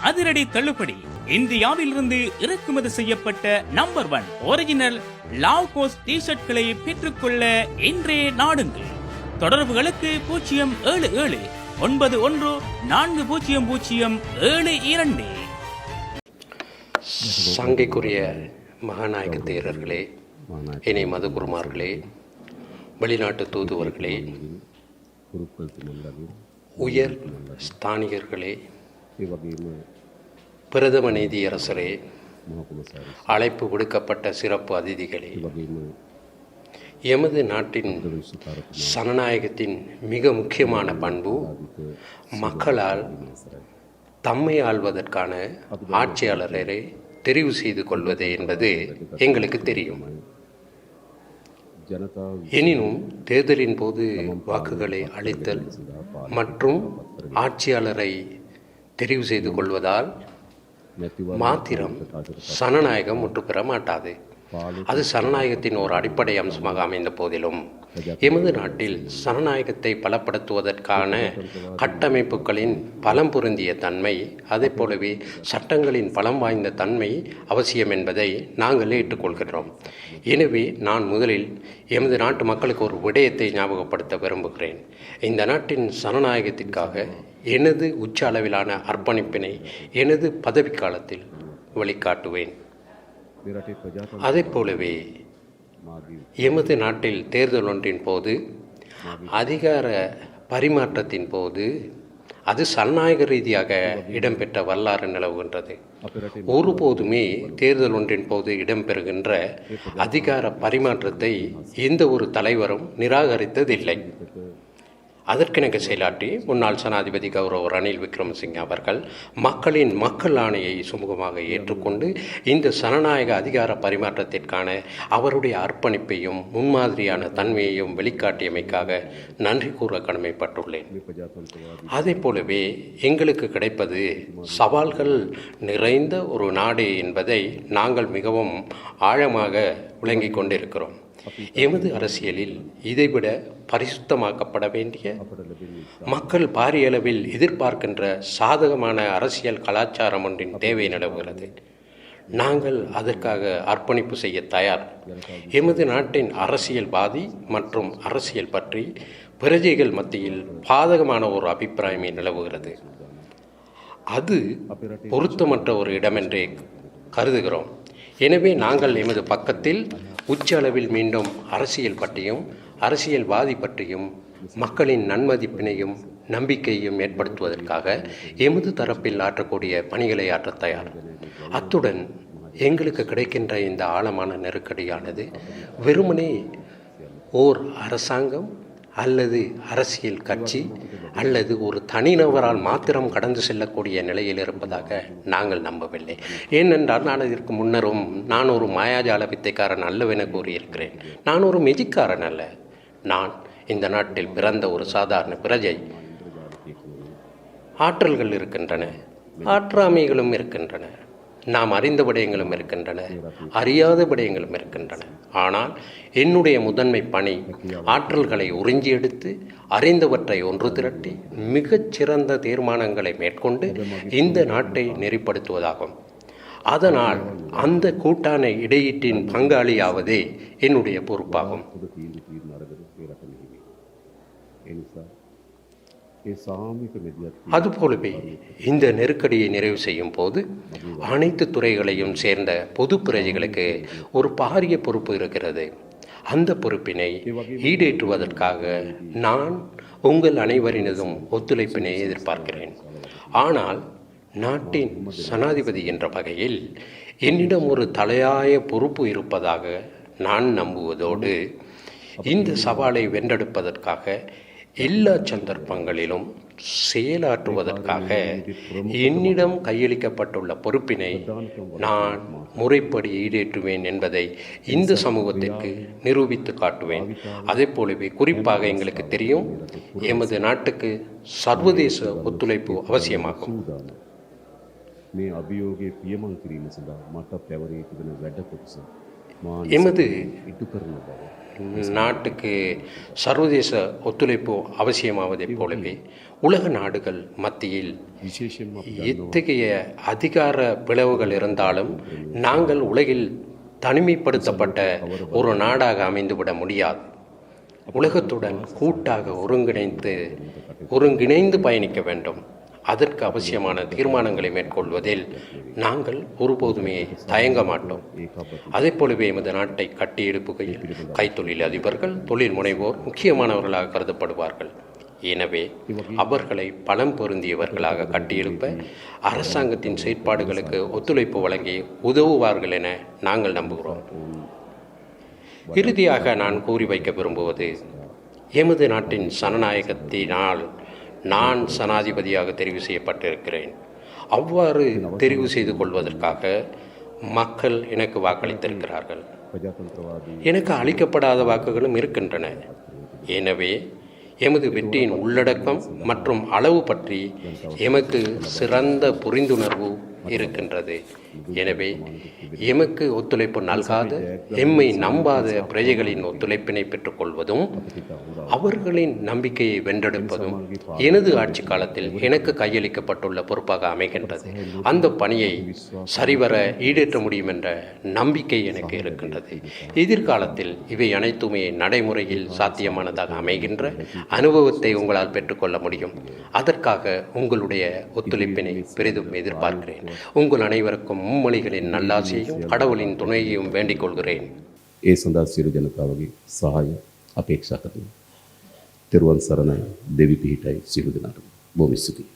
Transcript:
அதிரடி தள்ளுபடி. இந்தியாவிலிருந்து இறக்குமதி செய்யப்பட்ட நம்பர் 1 ஒரிஜினல் லாவ்கோஸ் டி ஷர்ட்களை பெற்றுக்கொள்ள இன்றே நாடுங்கள். தொடர்புகளுக்கு 077914007 சங்கைக்குரிய மகாநாயக தேரர்களே, இணை மதகுருமார்களே, வெளிநாட்டு தூதுவர்களே, உயர் ஸ்தானிகர்களே, பிரதம நீதியரசரே, அழைப்பு விடுக்கப்பட்ட சிறப்பு அதிதிகளே, எமது நாட்டின் சனநாயகத்தின் மிக முக்கியமான பண்பு மக்களால் தம்மை ஆள்வதற்கான ஆட்சியாளரை தெரிவு செய்து கொள்வது என்பது எங்களுக்கு தெரியும். எனினும் தேர்தலின் போது வாக்குகளை அளித்தல் மற்றும் ஆட்சியாளரை தெரிவு செய்து கொள்வதால் மாத்திரம் சனநாயகம் முற்று பெற மாட்டாது. அது சனநாயகத்தின் ஒரு அடிப்படை அம்சமாக அமைந்த போதிலும் எமது நாட்டில் சனநாயகத்தை பலப்படுத்துவதற்கான கட்டமைப்புகளின் பலம் பொருந்திய தன்மை, அதே போலவே சட்டங்களின் பலம் வாய்ந்த தன்மை அவசியம் என்பதை நாங்கள் ஏற்றுக்கொள்கிறோம். எனவே நான் முதலில் எமது நாட்டு மக்களுக்கு ஒரு விடயத்தை ஞாபகப்படுத்த விரும்புகிறேன். இந்த நாட்டின் சனநாயகத்திற்காக எனது உச்ச அளவிலான அர்ப்பணிப்பினை எனது பதவிக்காலத்தில் வெளிக்காட்டுவேன். அதே போலவே எமது நாட்டில் தேர்தல் ஒன்றின் போது அதிகார பரிமாற்றத்தின் போது அது சனநாயக ரீதியாக இடம்பெற்ற வரலாறு நிலவுகின்றது. ஒருபோதுமே தேர்தல் ஒன்றின் போது இடம்பெறுகின்ற அதிகார பரிமாற்றத்தை எந்த ஒரு தலைவரும் நிராகரித்ததில்லை. அதற்கிணங்க செயலாற்றி முன்னாள் ஜனாதிபதி கௌரவ ரணில் விக்ரமசிங்கே அவர்கள் மக்கள் ஆணையை சுமூகமாக ஏற்றுக்கொண்டு இந்த ஜனநாயக அதிகார பரிமாற்றத்திற்கான அவருடைய அர்ப்பணிப்பையும் முன்மாதிரியான தன்மையையும் வெளிக்காட்டியமைக்காக நன்றி கூற கடமைப்பட்டுள்ளேன். அதே போலவே எங்களுக்கு கிடைப்பது சவால்கள் நிறைந்த ஒரு நாடு என்பதை நாங்கள் மிகவும் ஆழமாக விளங்கிக் கொண்டிருக்கிறோம். எமது அரசியலில் இதைவிட பரிசுத்தமாக்கப்பட வேண்டிய, மக்கள் பாரிய அளவில் எதிர்பார்க்கின்ற சாதகமான அரசியல் கலாச்சாரம் ஒன்றின் தேவை நிலவுகிறது. நாங்கள் அதற்காக அர்ப்பணிப்பு செய்ய தயார். எமது நாட்டின் அரசியல்வாதி மற்றும் அரசியல் பற்றி பிரஜைகள் மத்தியில் பாதகமான ஒரு அபிப்பிராயமே நிலவுகிறது. அது பொருத்தமற்ற ஒரு இடமென்றே கருதுகிறோம். எனவே நாங்கள் எமது பக்கத்தில் உச்ச அளவில் மீண்டும் அரசியல் பற்றியும் அரசியல்வாதி பற்றியும் மக்களின் நன்மதிப்பினையும் நம்பிக்கையையும் ஏற்படுத்துவதற்காக எமது தரப்பில் ஆற்றக்கூடிய பணிகளை ஆற்ற தயார். அத்துடன் எங்களுக்கு கிடைக்கின்ற இந்த ஆழமான நெருக்கடியானது வெறுமனே ஓர் அரசாங்கம் அல்லது அரசியல் கட்சி அல்லது ஒரு தனிநபரால் மாத்திரம் கடந்து செல்லக்கூடிய நிலையில் இருப்பதாக நாங்கள் நம்பவில்லை. ஏனென்றால் நான் இதற்கு முன்னரும் நான் ஒரு மாயாஜால வித்தைக்காரன் அல்லவென கூறியிருக்கிறேன். நான் ஒரு மெஜிக்காரன் அல்ல. நான் இந்த நாட்டில் பிறந்த ஒரு சாதாரண பிரஜை. ஆற்றல்கள் இருக்கின்றன, ஆற்றாமைகளும் இருக்கின்றன, நாம் அறிந்த விடயங்களும் இருக்கின்றன, அறியாத விடயங்களும் இருக்கின்றன. ஆனால் என்னுடைய முதன்மை பணி ஆற்றல்களை உறிஞ்சி எடுத்து அறிந்தவற்றை ஒன்று திரட்டி மிகச்சிறந்த தீர்மானங்களை மேற்கொண்டு இந்த நாட்டை நெறிப்படுத்துவதாகும். அதனால் அந்த கூட்டான இடையீட்டின் பங்காளியாவதே என்னுடைய பொறுப்பாகும். அதுபோலவே இந்த நெருக்கடியை நிறைவு செய்யும் போது அனைத்து துறைகளையும் சேர்ந்த பொது பிரஜைகளுக்கு ஒரு பாரிய பொறுப்பு இருக்கிறது. அந்த பொறுப்பினை ஈடேற்றுவதற்காக நான் உங்கள் அனைவரினதும் ஒத்துழைப்பினை எதிர்பார்க்கிறேன். ஆனால் நாட்டின் ஜனாதிபதி என்ற வகையில் என்னிடம் ஒரு தலையாய பொறுப்பு இருப்பதாக நான் நம்புவதோடு இந்த சவாலை வென்றெடுப்பதற்காக எல்லா சந்தர்ப்பங்களிலும் செயலாற்றுவதற்காக என்னிடம் கையளிக்கப்பட்டுள்ள பொறுப்பினை நான் முறைப்படி ஈடேற்றுவேன் என்பதை இந்த சமூகத்திற்கு நிரூபித்து காட்டுவேன். அதே போலவே குறிப்பாக எங்களுக்கு தெரியும், எமது நாட்டுக்கு சர்வதேச ஒத்துழைப்பு அவசியமாகும். எமது நாட்டுக்கு சர்வதேச ஒத்துழைப்பு அவசியமாவதைப் போலவே உலக நாடுகள் மத்தியில் எத்தகைய அதிகார பிளவுகள் இருந்தாலும் நாங்கள் உலகில் தனிமைப்படுத்தப்பட்ட ஒரு நாடாக அமைந்துவிட முடியாது. உலகத்துடன் கூட்டாக ஒருங்கிணைந்து பயணிக்க வேண்டும். அதற்கு அவசியமான தீர்மானங்களை மேற்கொள்வதில் நாங்கள் ஒருபோதுமே தயங்க மாட்டோம். அதே போலவே எமது நாட்டை கட்டியெழுப்புகையில் கைத்தொழில் அதிபர்கள், தொழில் முனைவோர் முக்கியமானவர்களாக கருதப்படுவார்கள். எனவே அவர்களை பலம் பொருந்தியவர்களாக கட்டியெழுப்ப அரசாங்கத்தின் செயற்பாடுகளுக்கு ஒத்துழைப்பு வழங்கி உதவுவார்கள் என நாங்கள் நம்புகிறோம். இறுதியாக நான் கூறி வைக்க விரும்புவது, எமது நாட்டின் ஜனநாயகத்தினால் நான் ஜனாதிபதியாக தெரிவு செய்யப்பட்டிருக்கிறேன். அவ்வாறு தெரிவு செய்து கொள்வதற்காக மக்கள் எனக்கு வாக்களித்திருக்கிறார்கள். எனக்கு அளிக்கப்படாத வாக்குகளும் இருக்கின்றன. எனவே எமது வெற்றியின் உள்ளடக்கம் மற்றும் அளவு பற்றி எமக்கு சிறந்த புரிந்துணர்வு இருக்கின்றது. எனவே எமக்கு ஒத்துழைப்பு நல்காத, எம்மை நம்பாத பிரஜைகளின் ஒத்துழைப்பினை பெற்றுக்கொள்வதும் அவர்களின் நம்பிக்கையை வென்றெடுப்பதும் எனது ஆட்சி காலத்தில் எனக்கு கையளிக்கப்பட்டுள்ள பொறுப்பாக அமைகின்றது. அந்த பணியை சரிவர ஈடேற்ற முடியும் என்ற நம்பிக்கை எனக்கு இருக்கின்றது. எதிர்காலத்தில் இவை அனைத்துமே நடைமுறையில் சாத்தியமானதாக அமைகின்ற அனுபவத்தை உங்களால் பெற்றுக்கொள்ள முடியும். அதற்காக உங்களுடைய ஒத்துழைப்பினை பெரிதும் எதிர்பார்க்கிறேன். உங்கள் அனைவருக்கும் மும்மொழிகளின் நல்லாசியையும் கடவுளின் துணையையும் வேண்டிக் கொள்கிறேன். ඒ සඳහා සියලු ජනතාවගේ සහාය අපේක්ෂා කරනවා. තෙරුවන් සරණයි. දෙවි පිහිටයි සියලු දෙනාටම. බොහොම ස්තුතියි.